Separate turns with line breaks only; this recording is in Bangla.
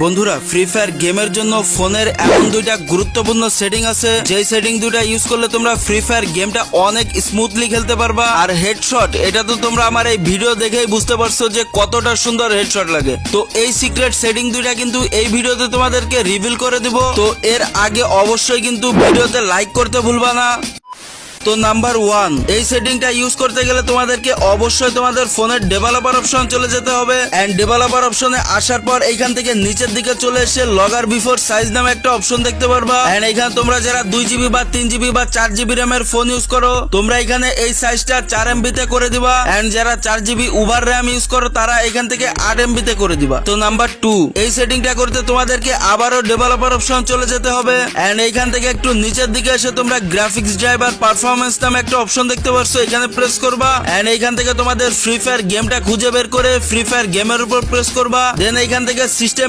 বন্ধুরা, ফ্রি ফায়ার গেমের জন্য ফোনের এমন দুইটা গুরুত্বপূর্ণ সেটিং আছে, যেই সেটিং দুইটা ইউজ করলে তোমরা ফ্রি ফায়ার গেমটা অনেক স্মুথলি খেলতে পারবা। আর হেডশট, এটা তো তোমরা আমার এই ভিডিও দেখেই বুঝতে পারছো যে কতটা সুন্দর হেডশট লাগে। তো এই সিক্রেট সেটিং দুইটা কিন্তু এই ভিডিওতে তোমাদেরকে রিভিল করে দিব। তো এর আগে অবশ্যই কিন্তু ভিডিওতে লাইক করতে ভুলবা না। তো নাম্বার 1, এই সেটিংটা ইউজ করতে গেলে তোমাদেরকে অবশ্যই তোমাদের ফোনের ডেভেলপার অপশন চলে যেতে হবে। এন্ড ডেভেলপার অপশনে আসার পর এইখান থেকে নিচের দিকে চলে এসে লগআর বিফোর সাইজ নামে একটা অপশন দেখতে পারবা। এন্ড এখানে তোমরা যারা 2GB বা 3GB বা 4GB র্যামের ফোন ইউজ করো, তোমরা এখানে এই সাইজটা 4MB তে করে দিবা। এন্ড যারা 4GB ওভার র্যাম ইউজ করো, তারা এখান থেকে 8MB তে করে দিবা। তো নাম্বার 2, এই সেটিংটা করতে তোমাদেরকে আবারও ডেভেলপার অপশন চলে যেতে হবে। এন্ড এইখান থেকে একটু নিচের দিকে এসে তোমরা গ্রাফিক্স ড্রাইভার পারফরম্যান্স নামে একটা অপশন দেখতে পাচ্ছ, এখানে প্রেস করবা। এন্ড এইখান থেকে তোমাদের ফ্রি ফায়ার গেমটা খুঁজে বের করে ফ্রি ফায়ার গেমের উপর প্রেস করবা। দেন এইখান থেকে সিস্টেম